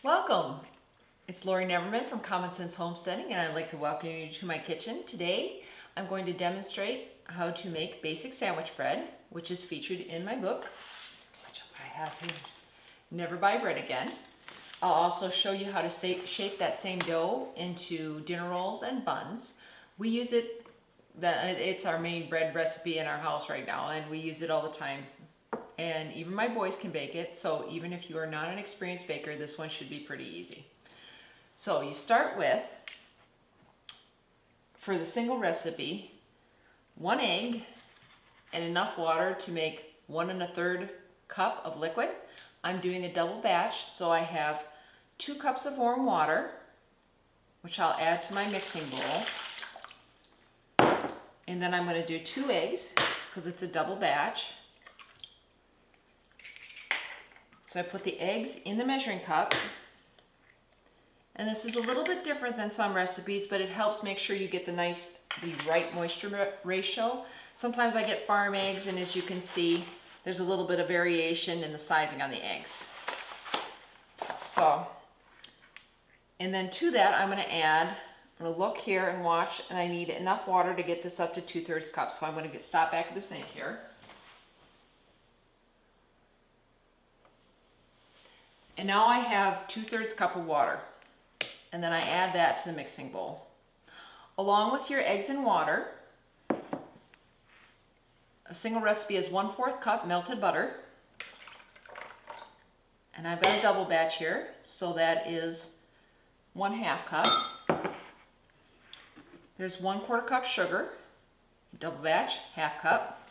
Welcome! It's Lori Neverman from Common Sense Homesteading, and I'd like to welcome you to my kitchen. Today I'm going to demonstrate how to make basic sandwich bread, which is featured in my book, which I have here, Never Buy Bread Again. I'll also show you how to shape that same dough into dinner rolls and buns. We use it, it's our main bread recipe in our house right now, and we use it all the time. And even my boys can bake it, so even if you are not an experienced baker, this one should be pretty easy. So you start with, for the single recipe, 1 egg and enough water to make 1 1/3 cup of liquid. I'm doing a double batch, so I have 2 cups of warm water, which I'll add to my mixing bowl. And then I'm going to do 2 eggs, because it's a double batch. So I put the eggs in the measuring cup, and this is a little bit different than some recipes, but it helps make sure you get the right moisture ratio. Sometimes I get farm eggs, and as you can see, there's a little bit of variation in the sizing on the eggs. So, and then to that I'm going to look here and watch, and I need enough water to get this up to 2/3 cup. So I'm going to stop back at the sink here. And now I have 2/3 cup of water, and then I add that to the mixing bowl. Along with your eggs and water, a single recipe is 1/4 cup melted butter. And I've got a double batch here, so that is 1/2 cup. There's 1/4 cup sugar, double batch, 1/2 cup.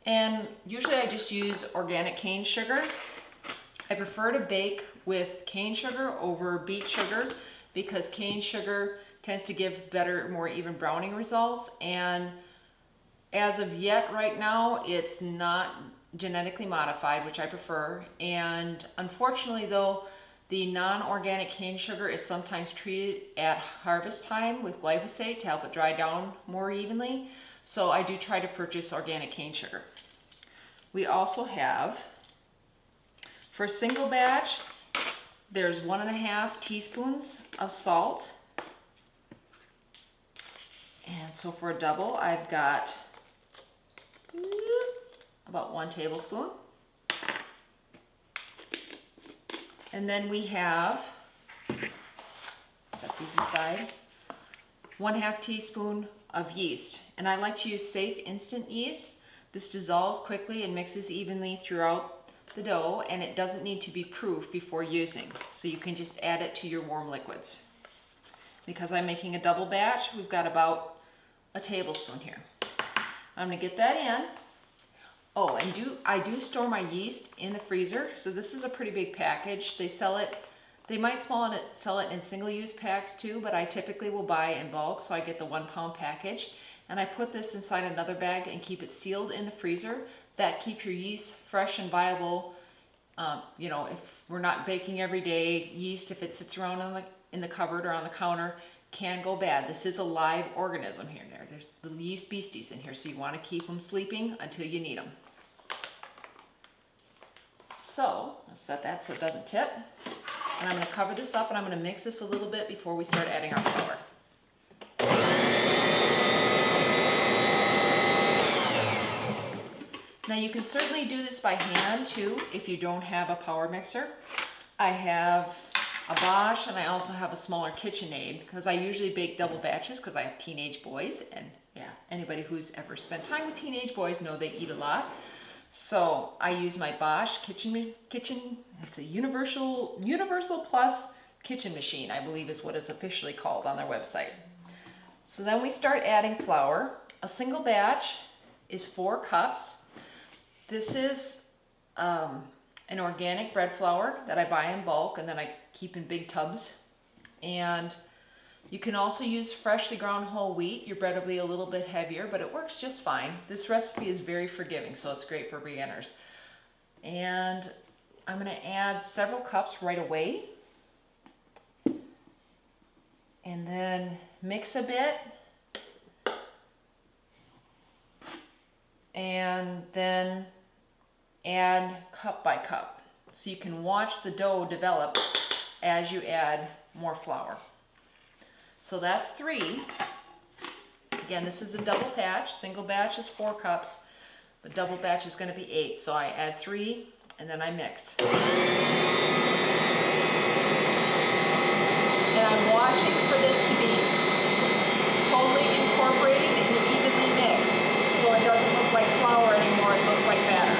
And usually I just use organic cane sugar. I prefer to bake with cane sugar over beet sugar because cane sugar tends to give better, more even browning results. And as of yet, right now, it's not genetically modified, which I prefer. And unfortunately, though, the non-organic cane sugar is sometimes treated at harvest time with glyphosate to help it dry down more evenly. So I do try to purchase organic cane sugar. We also have, for a single batch, there's 1½ teaspoons of salt. And so for a double, I've got about 1 tablespoon. And then we have, set these aside, 1/2 teaspoon of yeast. And I like to use safe instant yeast. This dissolves quickly and mixes evenly throughout the dough, and it doesn't need to be proof before using, so you can just add it to your warm liquids. Because I'm making a double batch, we've got about a tablespoon here. I'm going to get that in. Oh, and I do store my yeast in the freezer, so this is a pretty big package. They sell it, they might sell it in single-use packs too, but I typically will buy in bulk, so I get the 1-pound package. And I put this inside another bag and keep it sealed in the freezer. That keeps your yeast fresh and viable. You know, if we're not baking every day, yeast, if it sits around in the cupboard or on the counter, can go bad. This is a live organism here. There's little yeast beasties in here, so you want to keep them sleeping until you need them. So I'll set that so it doesn't tip. And I'm going to cover this up, and I'm going to mix this a little bit before we start adding our flour. Now you can certainly do this by hand too if you don't have a power mixer. I have a Bosch, and I also have a smaller KitchenAid because I usually bake double batches because I have teenage boys, and yeah, anybody who's ever spent time with teenage boys know they eat a lot. So I use my Bosch kitchen. It's a universal plus kitchen machine, I believe is what it's officially called on their website. So then we start adding flour. A single batch is 4 cups. This is an organic bread flour that I buy in bulk, and then I keep in big tubs. And you can also use freshly ground whole wheat. Your bread will be a little bit heavier, but it works just fine. This recipe is very forgiving, so it's great for beginners. And I'm going to add several cups right away. And then mix a bit. And then add cup by cup. so you can watch the dough develop as you add more flour. So that's 3. Again, this is a double batch. Single batch is 4 cups, but double batch is going to be 8. So I add 3 and then I mix. And I'm watching for this to be totally incorporated and evenly mixed, so it doesn't look like flour anymore, it looks like batter.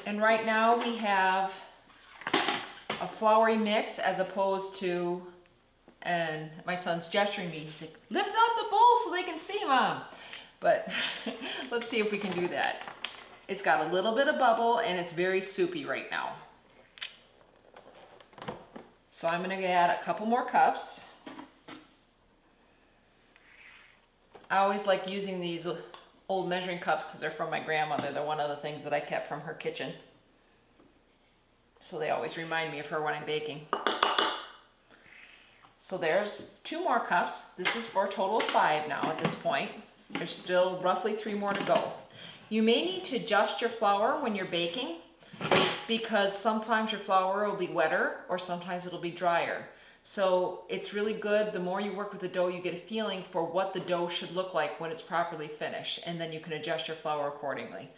And right now we have a floury mix as opposed to, and my son's gesturing me, he's like, lift up the bowl so they can see, Mom. But let's see if we can do that. It's got a little bit of bubble and it's very soupy right now. So I'm going to add a couple more cups. I always like using these old measuring cups because they're from my grandmother. They're one of the things that I kept from her kitchen. So they always remind me of her when I'm baking. So there's 2 more cups. This is for a total of 5 now at this point. There's still roughly 3 more to go. You may need to adjust your flour when you're baking because sometimes your flour will be wetter or sometimes it'll be drier. So it's really good, the more you work with the dough, you get a feeling for what the dough should look like when it's properly finished, and then you can adjust your flour accordingly.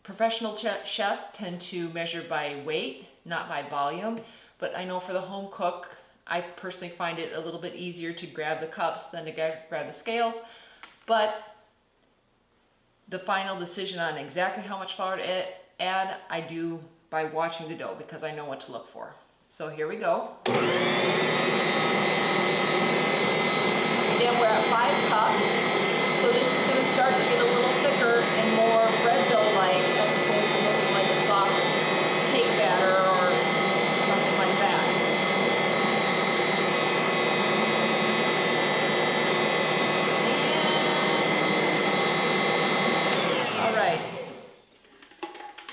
Professional chefs tend to measure by weight, not by volume, but I know for the home cook, I personally find it a little bit easier to grab the cups than to grab the scales, but the final decision on exactly how much flour to add, I do by watching the dough because I know what to look for. So here we go. Again, we're at 5 cups, so this is going to start to get a little thicker and more bread dough-like as opposed to looking like a soft cake batter or something like that. And, all right.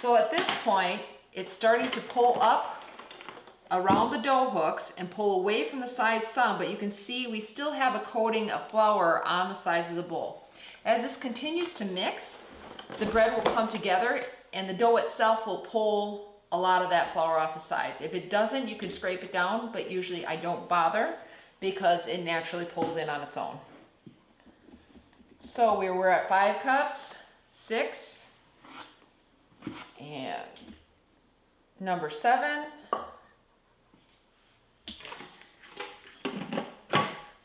So at this point, it's starting to pull up around the dough hooks and pull away from the sides some, but you can see we still have a coating of flour on the sides of the bowl. As this continues to mix, the bread will come together and the dough itself will pull a lot of that flour off the sides. If it doesn't, you can scrape it down, but usually I don't bother because it naturally pulls in on its own. So we're at 5 cups, 6, and number 7.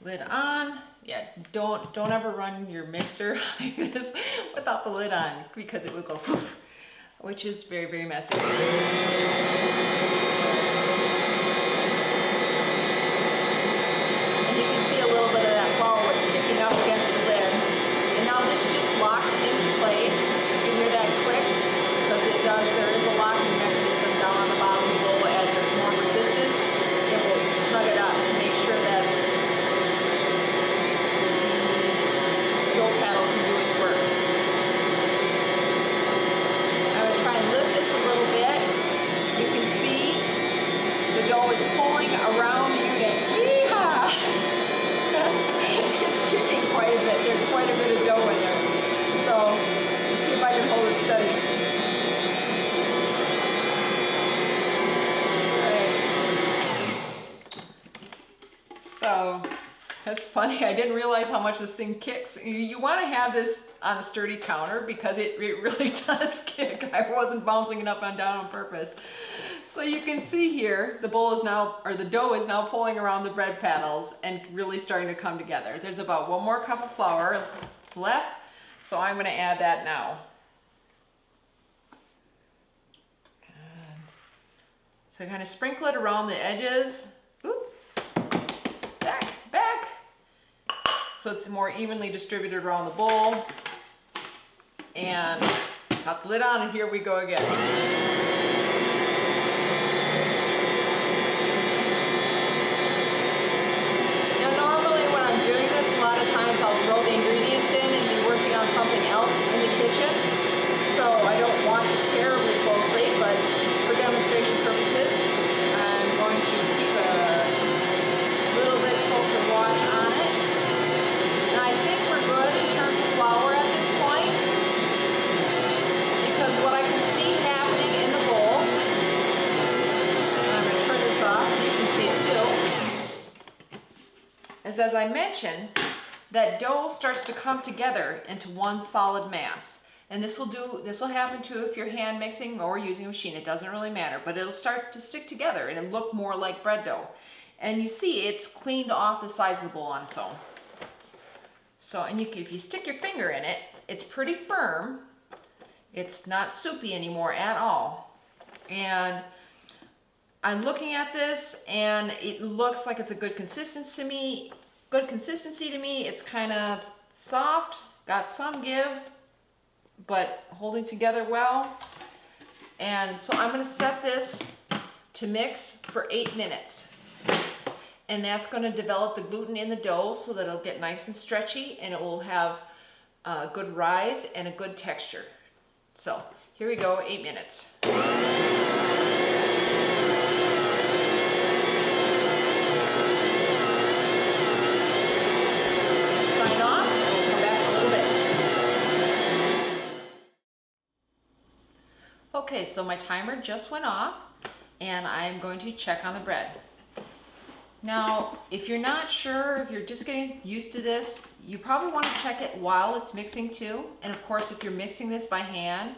Lid on. Yeah, don't ever run your mixer like this without the lid on because it will go poof, which is very, very messy. And you can see a little bit of that flour was kicking up against the lid. And now this just locked into place. You can hear that click because it does. There is a locking mechanism down on the bottom of the bowl as there's more resistance. It will snug it up to make sure that dough paddle can do its work. I'm going to try and lift this a little bit. You can see the dough is pulling around the unit. Yeehaw! It's kicking quite a bit. There's quite a bit of dough in there. So let's see if I can hold it steady. All right. So that's funny. I didn't realize how much this thing kicks. You want to have this on a sturdy counter because it really does kick. I wasn't bouncing it up and down on purpose. So you can see here, the bowl is now, or the dough is now pulling around the bread paddles and really starting to come together. There's about 1 more cup of flour left, so I'm going to add that now. Good. So kind of sprinkle it around the edges. Ooh. Back. So it's more evenly distributed around the bowl. And pop the lid on and here we go again. Now normally when I'm doing this, a lot of times I'll throw the ingredients in and be working on something else in the kitchen. So I don't watch it terribly closely, but for demonstration purposes, I'm going to keep a little bit closer watch on it. And I think we're good in terms of flour at this point, because what I can is, as I mentioned, that dough starts to come together into one solid mass. And this will happen too if you're hand mixing or using a machine. It doesn't really matter, but it'll start to stick together and it'll look more like bread dough. And you see it's cleaned off the sides of the bowl on its own. So, and if you stick your finger in it, it's pretty firm. It's not soupy anymore at all. And I'm looking at this and it looks like it's a good consistency to me. It's kind of soft, got some give, but holding together well. And so I'm going to set this to mix for 8 minutes. And that's going to develop the gluten in the dough so that it'll get nice and stretchy and it will have a good rise and a good texture. So here we go, 8 minutes. Okay, so my timer just went off and I'm going to check on the bread. Now, if you're not sure, if you're just getting used to this, you probably want to check it while it's mixing too. And of course, if you're mixing this by hand,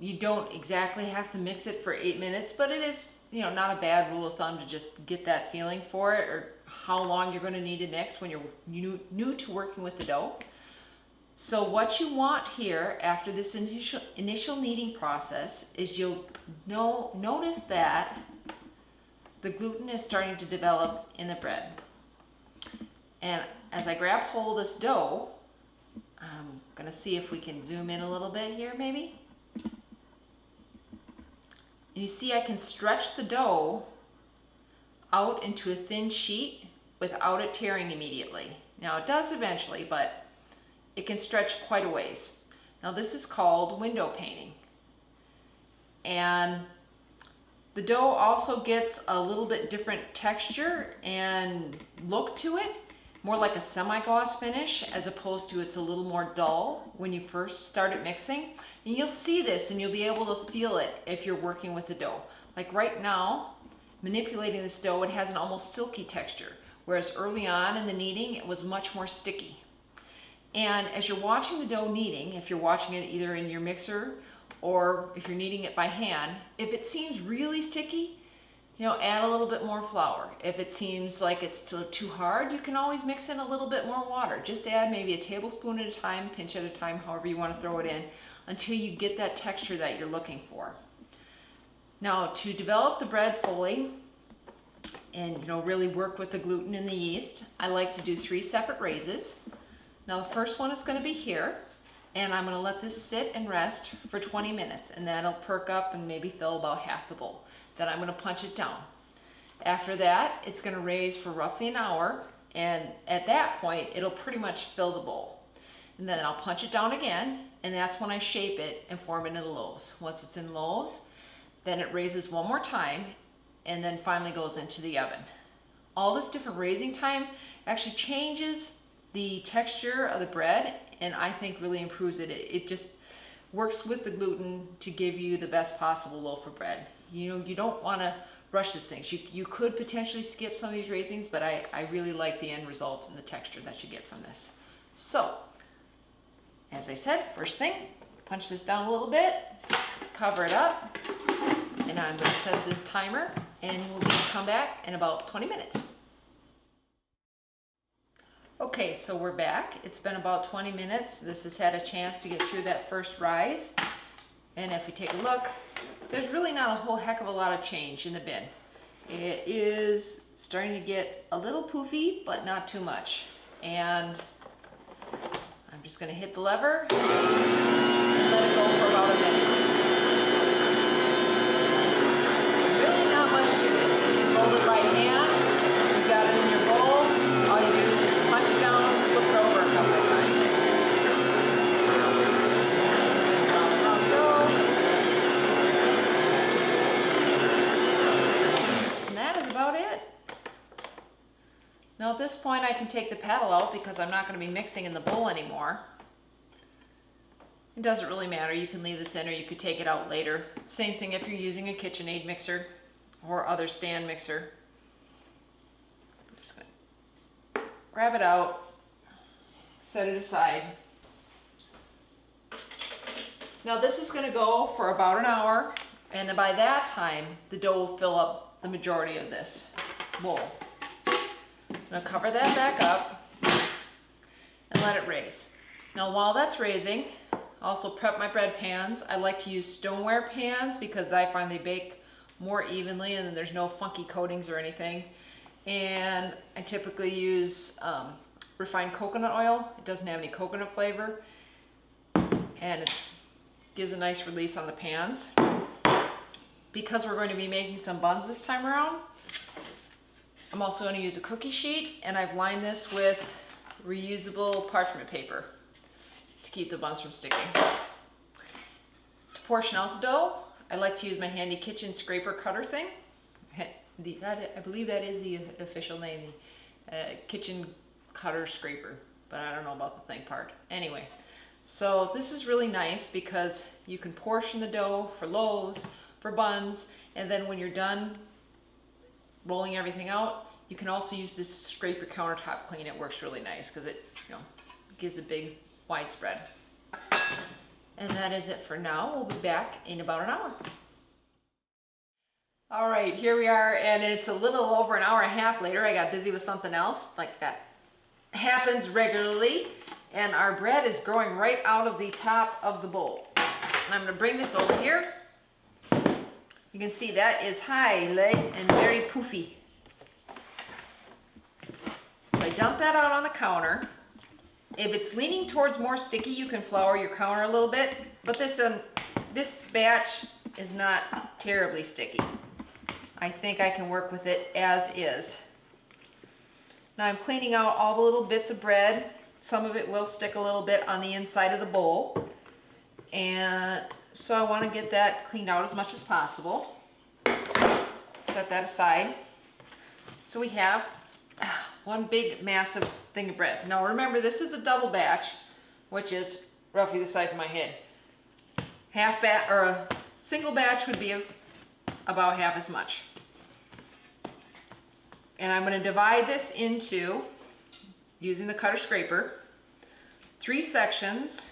you don't exactly have to mix it for 8 minutes, but it is, not a bad rule of thumb to just get that feeling for it or how long you're going to need to mix when you're new to working with the dough. So what you want here after this initial kneading process is you'll notice that the gluten is starting to develop in the bread. And as I grab hold of this dough, I'm going to see if we can zoom in a little bit here maybe. And you see I can stretch the dough out into a thin sheet without it tearing immediately. Now it does eventually, but it can stretch quite a ways. Now this is called window painting. And the dough also gets a little bit different texture and look to it, more like a semi-gloss finish as opposed to it's a little more dull when you first started mixing. And you'll see this and you'll be able to feel it if you're working with the dough. Like right now, manipulating this dough, it has an almost silky texture, whereas early on in the kneading, it was much more sticky. And as you're watching the dough kneading, if you're watching it either in your mixer or if you're kneading it by hand, if it seems really sticky, add a little bit more flour. If it seems like it's too hard, you can always mix in a little bit more water. Just add maybe a tablespoon at a time, pinch at a time, however you want to throw it in, until you get that texture that you're looking for. Now, to develop the bread fully and really work with the gluten and the yeast, I like to do 3 separate raises. Now the first one is going to be here, and I'm going to let this sit and rest for 20 minutes, and that'll perk up and maybe fill about half the bowl. Then I'm going to punch it down. After that, it's going to raise for roughly an hour, and at that point, it'll pretty much fill the bowl. And then I'll punch it down again, and that's when I shape it and form it into loaves. Once it's in loaves, then it raises one more time, and then finally goes into the oven. All this different raising time actually changes the texture of the bread, and I think really improves it. It just works with the gluten to give you the best possible loaf of bread. You don't want to rush these things. You could potentially skip some of these raisings, but I really like the end result and the texture that you get from this. So, as I said, first thing, punch this down a little bit, cover it up, and I'm going to set this timer, and we'll come back in about 20 minutes. Okay, so we're back. It's been about 20 minutes. This has had a chance to get through that first rise. And if we take a look, there's really not a whole heck of a lot of change in the bin. It is starting to get a little poofy, but not too much. And I'm just going to hit the lever and let it go for about a minute. Really not much to this. If you fold it by hand, you've got it in your bowl, all you do is just punch it down, flip it over a couple of times. Down we go. And that is about it. Now at this point I can take the paddle out because I'm not going to be mixing in the bowl anymore. It doesn't really matter. You can leave this in or you could take it out later. Same thing if you're using a KitchenAid mixer or other stand mixer. I'm just going to grab it out, set it aside. Now this is gonna go for about an hour, and by that time, the dough will fill up the majority of this bowl. I'm gonna cover that back up and let it raise. Now while that's raising, also prep my bread pans. I like to use stoneware pans because I find they bake more evenly and there's no funky coatings or anything. And I typically use refined coconut oil. It doesn't have any coconut flavor, and it gives a nice release on the pans. Because we're going to be making some buns this time around, I'm also going to use a cookie sheet, and I've lined this with reusable parchment paper to keep the buns from sticking. To portion out the dough, I like to use my handy kitchen scraper cutter thing. I believe that is the official name, kitchen cutter scraper, but I don't know about the thing part. Anyway, so this is really nice because you can portion the dough for loaves, for buns, and then when you're done rolling everything out, you can also use this scrape your countertop clean. It works really nice because it, gives a big wide spread. And that is it for now. We'll be back in about an hour. All right, here we are, and it's a little over an hour and a half later. I got busy with something else, like that happens regularly, and our bread is growing right out of the top of the bowl. And I'm gonna bring this over here. You can see that is high leg and very poofy. I dump that out on the counter. If it's leaning towards more sticky, you can flour your counter a little bit, but this batch is not terribly sticky. I think I can work with it as is. Now I'm cleaning out all the little bits of bread. Some of it will stick a little bit on the inside of the bowl. And so I want to get that cleaned out as much as possible. Set that aside. So we have one big massive thing of bread. Now remember, this is a double batch, which is roughly the size of my head. A single batch would be about half as much. And I'm going to divide this into, using the cutter scraper, 3 sections,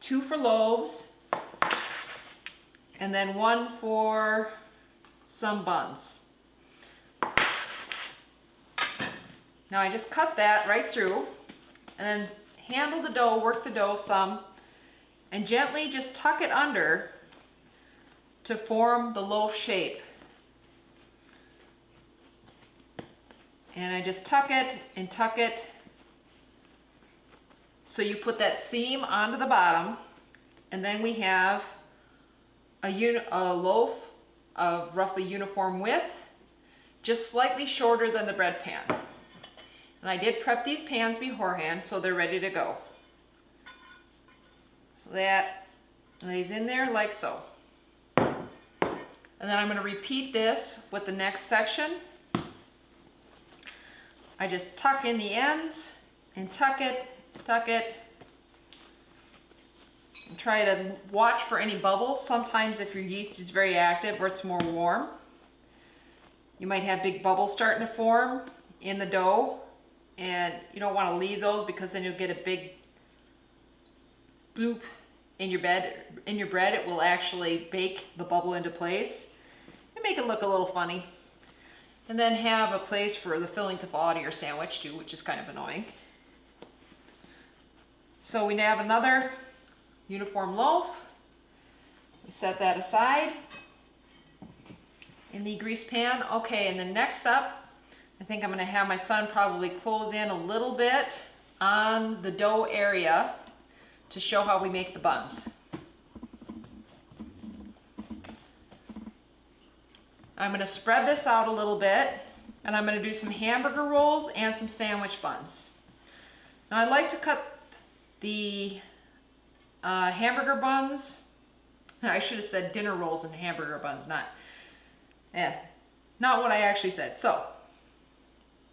2 for loaves, and then 1 for some buns. Now I just cut that right through, and then handle the dough, work the dough some, and gently just tuck it under to form the loaf shape. And I just tuck it and tuck it so you put that seam onto the bottom, and then we have a loaf of roughly uniform width, just slightly shorter than the bread pan. And I did prep these pans beforehand so they're ready to go. So that lays in there like so. And then I'm going to repeat this with the next section. I just tuck in the ends and tuck it, and try to watch for any bubbles. Sometimes if your yeast is very active or it's more warm, you might have big bubbles starting to form in the dough, and you don't want to leave those because then you'll get a big bloop in your bread. It will actually bake the bubble into place and make it look a little funny. And then have a place for the filling to fall out of your sandwich too, which is kind of annoying. So we have another uniform loaf. We set that aside in the grease pan. Okay, and then next up, I think I'm going to have my son probably close in a little bit on the dough area to show how we make the buns. I'm going to spread this out a little bit, and I'm going to do some hamburger rolls and some sandwich buns. Now I like to cut the hamburger buns, I should have said dinner rolls and hamburger buns, not what I actually said. So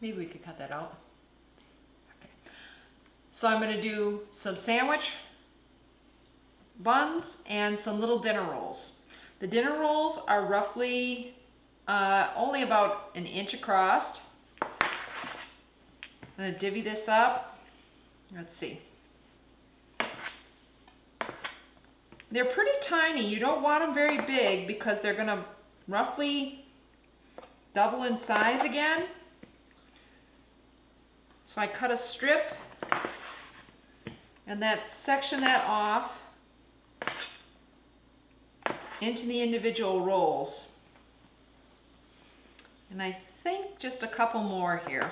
maybe we could cut that out. Okay. So I'm going to do some sandwich buns and some little dinner rolls. The dinner rolls are roughly only about 1 inch across. And I'm gonna divvy this up. Let's see. They're pretty tiny. You don't want them very big because they're gonna roughly double in size again. So I cut a strip and section that off into the individual rolls. And I think just a couple more here.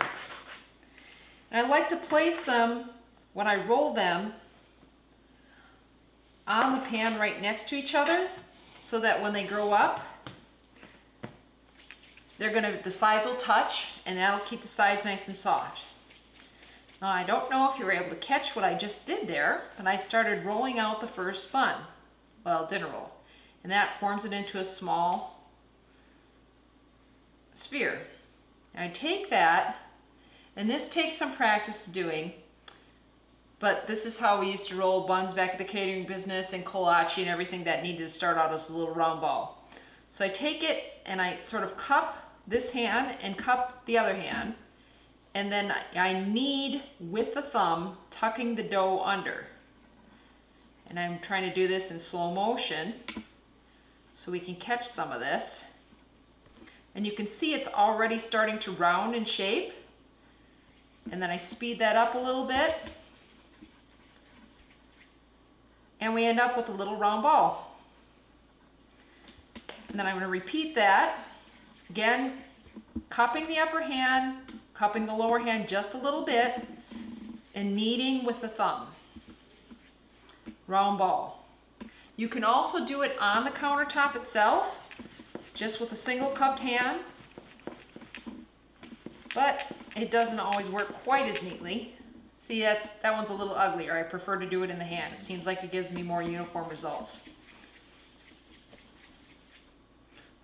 And I like to place them, when I roll them, on the pan right next to each other so that when they grow up, the sides will touch and that'll keep the sides nice and soft. Now I don't know if you were able to catch what I just did there, but I started rolling out the first bun, well, dinner roll, and that forms it into a small sphere. Now I take that, and this takes some practice doing, but this is how we used to roll buns back at the catering business and kolache and everything that needed to start out as a little round ball. So I take it and I sort of cup this hand and cup the other hand, and then I knead with the thumb, tucking the dough under. And I'm trying to do this in slow motion so we can catch some of this. And you can see it's already starting to round in shape. And then I speed that up a little bit. And we end up with a little round ball. And then I'm going to repeat that. Again, cupping the upper hand, cupping the lower hand just a little bit, and kneading with the thumb. Round ball. You can also do it on the countertop itself, just with a single cupped hand, but it doesn't always work quite as neatly. See, that one's a little uglier. I prefer to do it in the hand. It seems like it gives me more uniform results.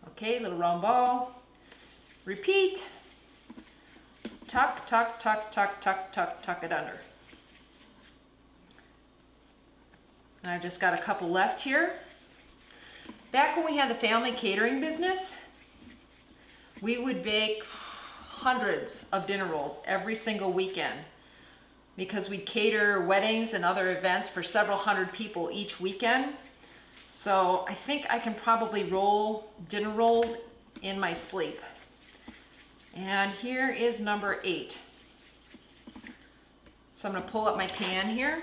Okay, little round ball. Repeat. Tuck, tuck, tuck, tuck, tuck, tuck, tuck it under. And I've just got a couple left here. Back when we had the family catering business, we would bake hundreds of dinner rolls every single weekend because we'd cater weddings and other events for several hundred people each weekend. So I think I can probably roll dinner rolls in my sleep. And here is number 8. So I'm going to pull up my pan here.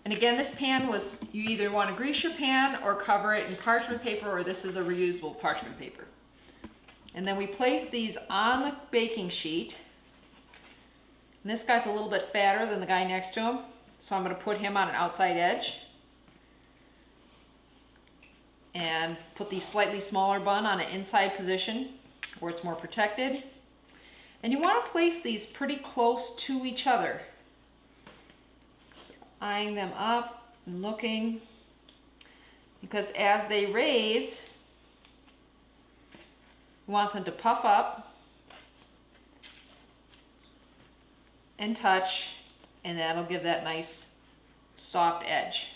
And again, this pan was, you either want to grease your pan or cover it in parchment paper, or this is a reusable parchment paper. And then we place these on the baking sheet. And this guy's a little bit fatter than the guy next to him, so I'm going to put him on an outside edge. And put the slightly smaller bun on an inside position where it's more protected. And you want to place these pretty close to each other. So eyeing them up and looking, because as they raise, you want them to puff up and touch, and that'll give that nice soft edge.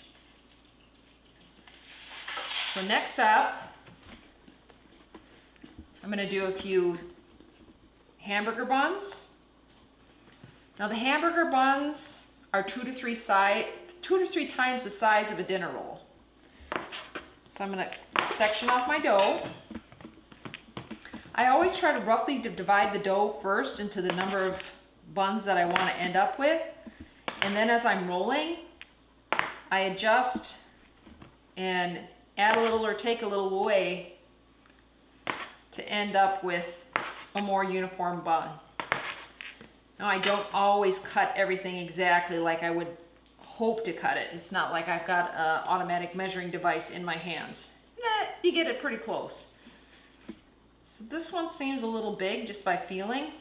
So next up, I'm going to do a few hamburger buns. Now the hamburger buns are 2 to 3 times the size of a dinner roll. So I'm going to section off my dough. I always try to roughly divide the dough first into the number of buns that I want to end up with. And then as I'm rolling, I adjust and add a little or take a little away to end up with a more uniform bun. Now I don't always cut everything exactly like I would hope to cut it. It's not like I've got an automatic measuring device in my hands. You get it pretty close. So this one seems a little big just by feeling,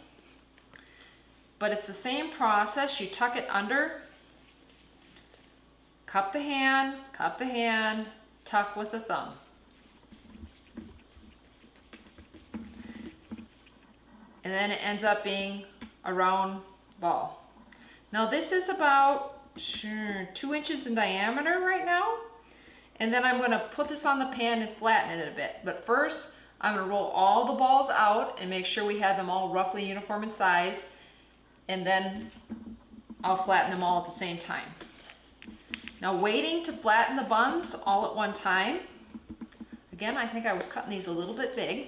but it's the same process. You tuck it under, cup the hand, tuck with the thumb. And then it ends up being a round ball. Now this is about 2 inches in diameter right now. And then I'm going to put this on the pan and flatten it a bit. But first, I'm going to roll all the balls out and make sure we have them all roughly uniform in size. and then I'll flatten them all at the same time. Now, waiting to flatten the buns all at one time, again, I think I was cutting these a little bit big,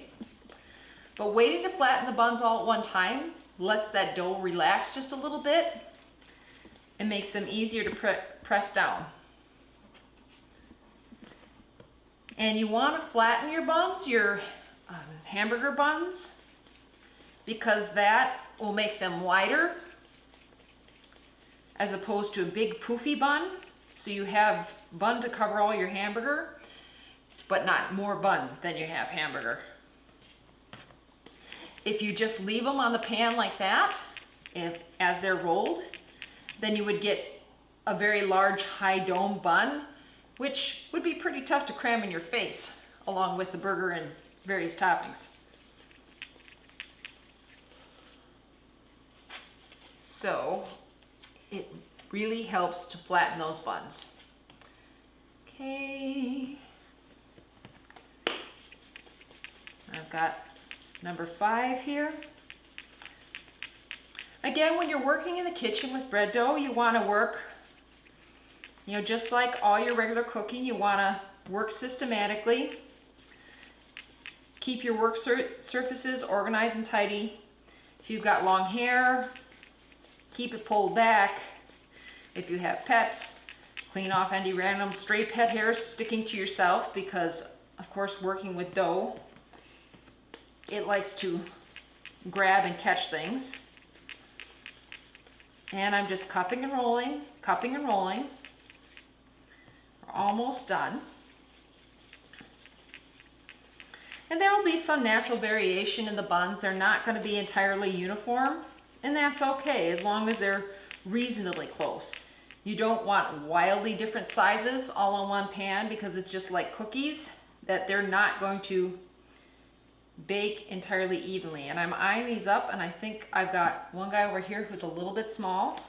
but waiting to flatten the buns all at one time lets that dough relax just a little bit and makes them easier to press down. And you want to flatten your buns, your hamburger buns, because that will make them wider as opposed to a big poofy bun. So you have bun to cover all your hamburger, but not more bun than you have hamburger. If you just leave them on the pan like that, as they're rolled, then you would get a very large high dome bun, which would be pretty tough to cram in your face along with the burger and various toppings. So it really helps to flatten those buns. Okay. I've got number 5 here. Again, when you're working in the kitchen with bread dough, you want to work, just like all your regular cooking, you want to work systematically. Keep your work surfaces organized and tidy. If you've got long hair, keep it pulled back. If you have pets, clean off any random stray pet hairs sticking to yourself, because of course working with dough, it likes to grab and catch things. And I'm just cupping and rolling, cupping and rolling. We're almost done. And there will be some natural variation in the buns. They're not going to be entirely uniform, and that's okay as long as they're reasonably close. You don't want wildly different sizes all in one pan, because it's just like cookies, that they're not going to bake entirely evenly. And I'm eyeing these up, and I think I've got one guy over here who's a little bit small.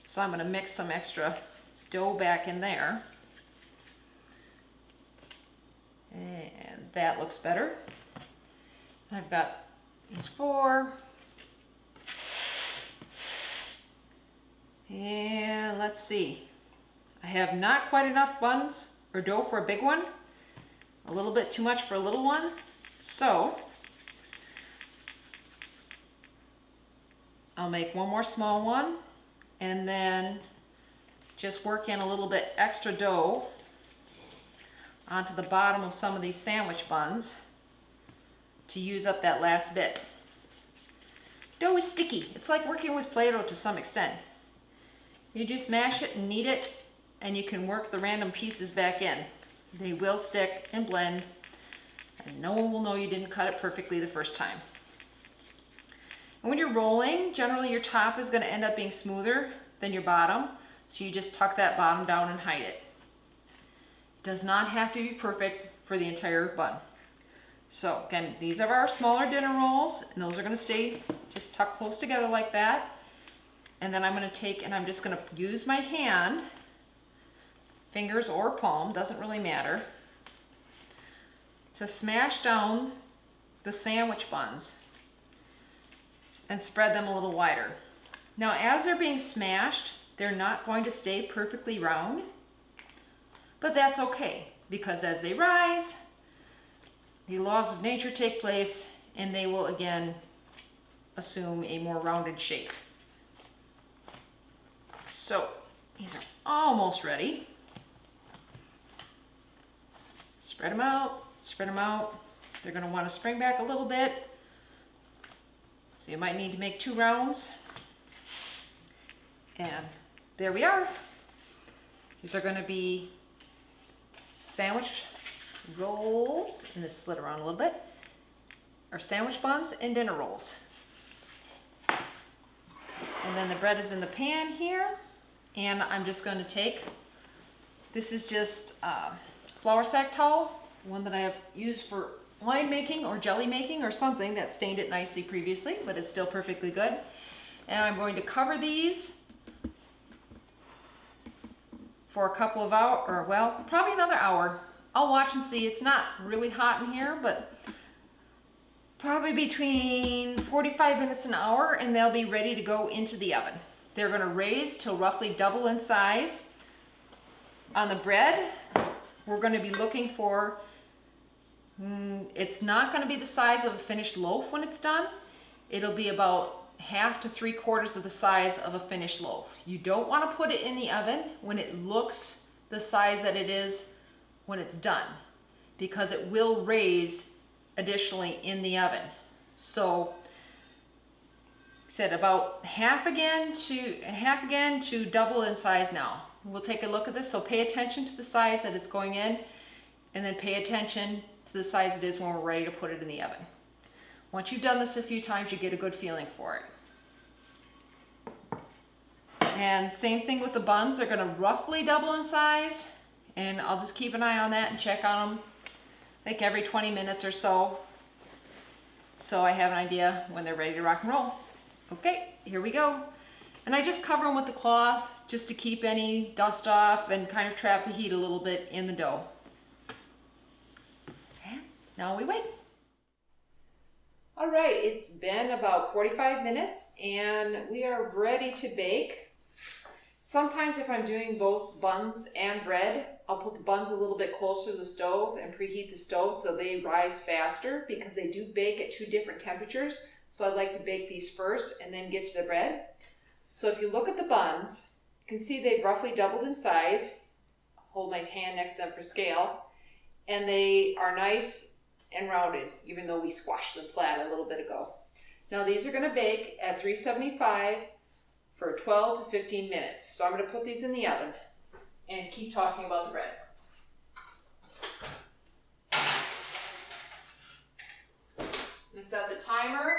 So I'm going to mix some extra dough back in there. And that looks better. I've got these 4. And let's see. I have not quite enough buns or dough for a big one. A little bit too much for a little one. So I'll make one more small one and then just work in a little bit extra dough onto the bottom of some of these sandwich buns to use up that last bit. Dough is sticky. It's like working with Play-Doh to some extent. You just mash it and knead it, and you can work the random pieces back in. They will stick and blend, and no one will know you didn't cut it perfectly the first time. And when you're rolling, generally your top is going to end up being smoother than your bottom, so you just tuck that bottom down and hide it. It does not have to be perfect for the entire bun. So again, these are our smaller dinner rolls, and those are going to stay just tucked close together like that. And then I'm going to take, and I'm just going to use my hand, fingers or palm, doesn't really matter, to smash down the sandwich buns and spread them a little wider. Now, as they're being smashed, they're not going to stay perfectly round, but that's okay, because as they rise, the laws of nature take place, and they will again assume a more rounded shape. So these are almost ready. Spread them out, spread them out. They're going to want to spring back a little bit, so you might need to make 2 rounds. And there we are. These are going to be sandwich rolls, and this slid around a little bit, or sandwich buns and dinner rolls. And then the bread is in the pan here, and I'm just going to take, this is just flour sack towel, one that I have used for wine making or jelly making or something that stained it nicely previously, but it's still perfectly good. And I'm going to cover these for a couple of hours, or well, probably another hour. I'll watch and see. It's not really hot in here, but probably between 45 minutes an hour, and they'll be ready to go into the oven. They're going to raise till roughly double in size. On the bread, we're going to be looking for, it's not going to be the size of a finished loaf when it's done. It'll be about half to 3/4 of the size of a finished loaf. You don't want to put it in the oven when it looks the size that it is when it's done, because it will raise additionally in the oven. So said about half again to double in size now. We'll take a look at this. So pay attention to the size that it's going in, and then pay attention to the size it is when we're ready to put it in the oven. Once you've done this a few times, you get a good feeling for it. And same thing with the buns. They're going to roughly double in size, and I'll just keep an eye on that and check on them like every 20 minutes or so, so I have an idea when they're ready to rock and roll. Okay, here we go. And I just cover them with the cloth just to keep any dust off and kind of trap the heat a little bit in the dough. And now we wait. All right, it's been about 45 minutes and we are ready to bake. Sometimes if I'm doing both buns and bread, I'll put the buns a little bit closer to the stove and preheat the stove so they rise faster, because they do bake at 2 different temperatures. So I'd like to bake these first and then get to the bread. So if you look at the buns, you can see they've roughly doubled in size. Hold my hand next to them for scale. And they are nice and rounded, even though we squashed them flat a little bit ago. Now these are going to bake at 375 for 12 to 15 minutes. So I'm going to put these in the oven and keep talking about the bread. I'm going to set the timer,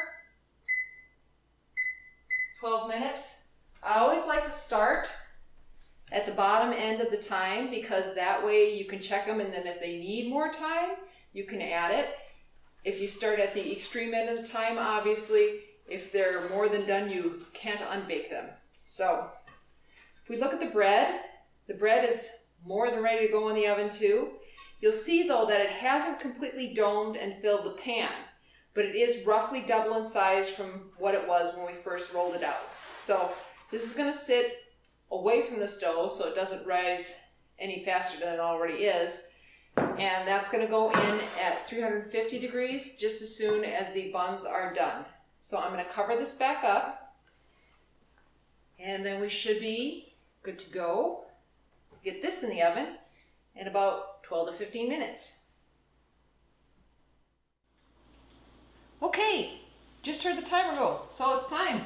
12 minutes. I always like to start at the bottom end of the time, because that way you can check them, and then if they need more time, you can add it. If you start at the extreme end of the time, obviously, if they're more than done, you can't unbake them. So if we look at the bread is more than ready to go in the oven too. You'll see though that it hasn't completely domed and filled the pan, but it is roughly double in size from what it was when we first rolled it out. So this is going to sit away from the stove so it doesn't rise any faster than it already is. And that's going to go in at 350 degrees just as soon as the buns are done. So I'm going to cover this back up, and then we should be good to go. Get this in the oven in about 12 to 15 minutes. Okay, just heard the timer go, so it's time.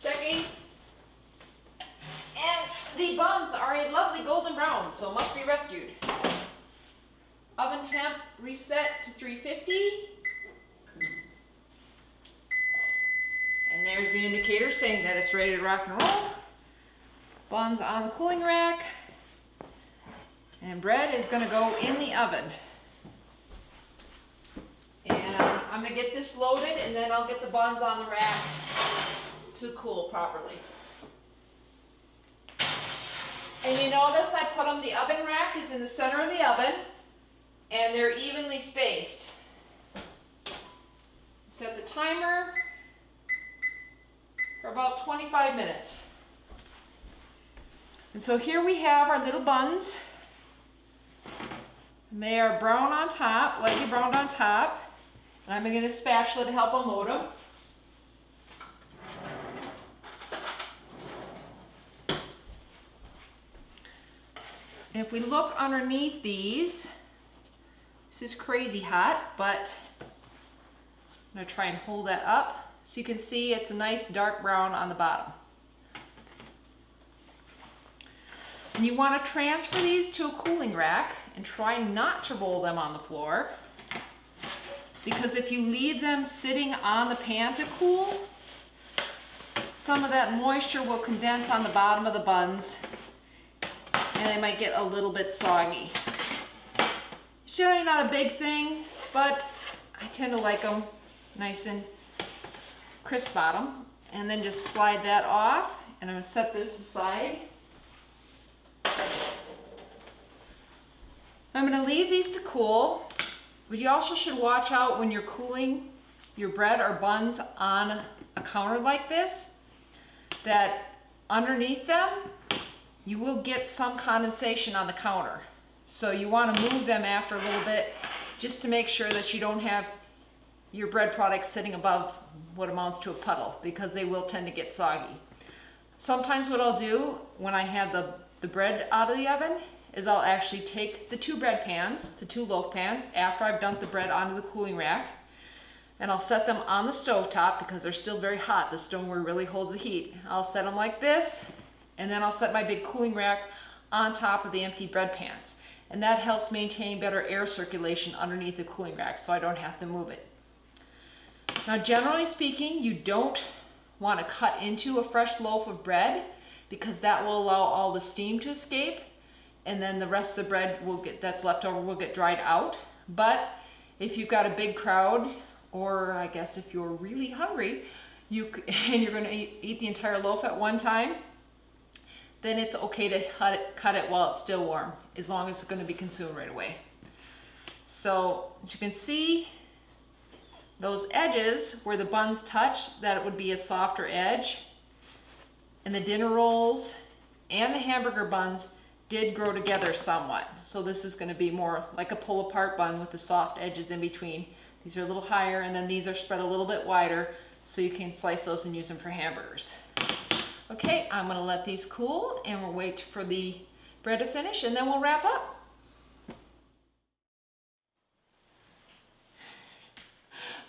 Checking. And the buns are a lovely golden brown, so must be rescued. Oven temp reset to 350. And there's the indicator saying that it's ready to rock and roll. Buns on the cooling rack. And bread is going to go in the oven. And I'm going to get this loaded, and then I'll get the buns on the rack to cool properly. And you notice I put them, the oven rack is in the center of the oven, and they're evenly spaced. Set the timer for about 25 minutes. And so here we have our little buns. And they are brown on top, lightly browned on top. And I'm going to get a spatula to help unload them. And if we look underneath these, this is crazy hot, but I'm going to try and hold that up so you can see it's a nice dark brown on the bottom. And you want to transfer these to a cooling rack and try not to roll them on the floor, because if you leave them sitting on the pan to cool, some of that moisture will condense on the bottom of the buns and they might get a little bit soggy. It's generally not a big thing, but I tend to like them nice and crisp bottom. And then just slide that off, and I'm going to set this aside. I'm going to leave these to cool. But you also should watch out when you're cooling your bread or buns on a counter like this, that underneath them, you will get some condensation on the counter. So you want to move them after a little bit just to make sure that you don't have your bread products sitting above what amounts to a puddle, because they will tend to get soggy. Sometimes what I'll do when I have the bread out of the oven is I'll actually take the two bread pans, the two loaf pans, after I've dumped the bread onto the cooling rack, and I'll set them on the stove top because they're still very hot. The stoneware really holds the heat. I'll set them like this, and then I'll set my big cooling rack on top of the empty bread pans. And that helps maintain better air circulation underneath the cooling rack so I don't have to move it. Now, generally speaking, you don't want to cut into a fresh loaf of bread because that will allow all the steam to escape, and then the rest of the bread that's left over will get dried out. But if you've got a big crowd, or I guess if you're really hungry, and you're going to eat the entire loaf at one time, then it's okay to cut it while it's still warm, as long as it's going to be consumed right away. So as you can see, those edges where the buns touch, that would be a softer edge. And the dinner rolls and the hamburger buns did grow together somewhat. So this is going to be more like a pull apart bun with the soft edges in between. These are a little higher, and then these are spread a little bit wider so you can slice those and use them for hamburgers. Okay, I'm going to let these cool and we'll wait for the bread to finish, and then we'll wrap up.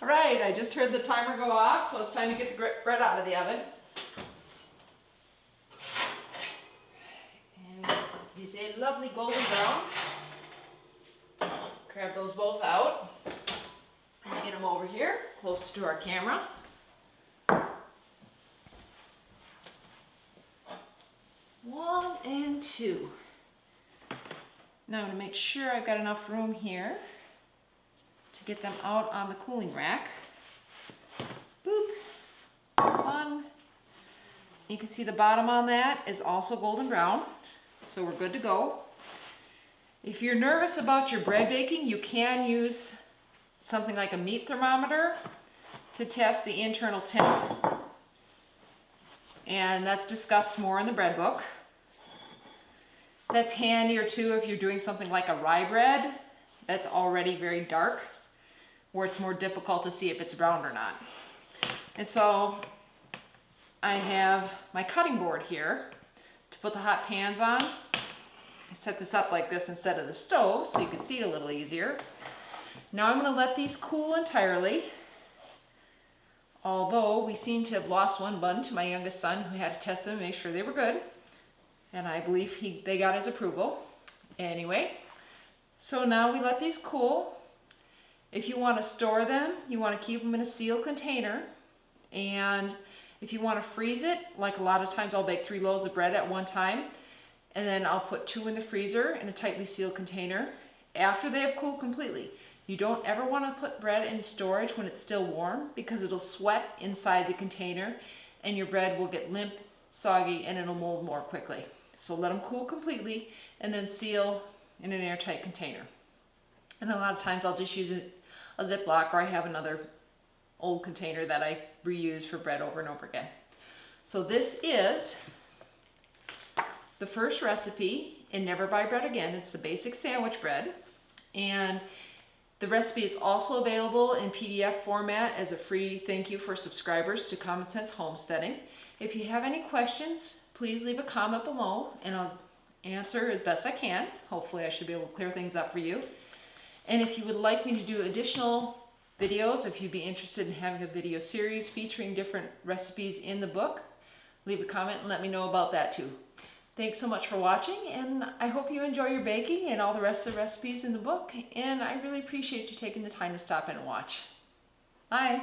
All right, I just heard the timer go off, so it's time to get the bread out of the oven. And it is a lovely golden brown. Grab those both out and get them over here, close to our camera. One and two. Now I'm going to make sure I've got enough room here to get them out on the cooling rack. Boop. One. You can see the bottom on that is also golden brown, so we're good to go. If you're nervous about your bread baking, you can use something like a meat thermometer to test the internal temp. And that's discussed more in the bread book. That's handier too if you're doing something like a rye bread that's already very dark, where it's more difficult to see if it's browned or not. And so I have my cutting board here to put the hot pans on. I set this up like this instead of the stove so you can see it a little easier. Now I'm going to let these cool entirely. Although we seem to have lost one bun to my youngest son, who had to test them and make sure they were good. And I believe they got his approval. Anyway, so now we let these cool. If you want to store them, you want to keep them in a sealed container. And if you want to freeze it, like a lot of times I'll bake 3 loaves of bread at one time, and then I'll put 2 in the freezer in a tightly sealed container after they have cooled completely. You don't ever want to put bread in storage when it's still warm, because it'll sweat inside the container and your bread will get limp, soggy, and it'll mold more quickly. So let them cool completely and then seal in an airtight container. And a lot of times I'll just use a Ziploc, or I have another old container that I reuse for bread over and over again. So this is the first recipe in Never Buy Bread Again. It's the basic sandwich bread. And the recipe is also available in PDF format as a free thank you for subscribers to Common Sense Homesteading. If you have any questions, please leave a comment below and I'll answer as best I can. Hopefully I should be able to clear things up for you. And if you would like me to do additional videos, if you'd be interested in having a video series featuring different recipes in the book, leave a comment and let me know about that too. Thanks so much for watching, and I hope you enjoy your baking and all the rest of the recipes in the book, and I really appreciate you taking the time to stop in and watch. Bye!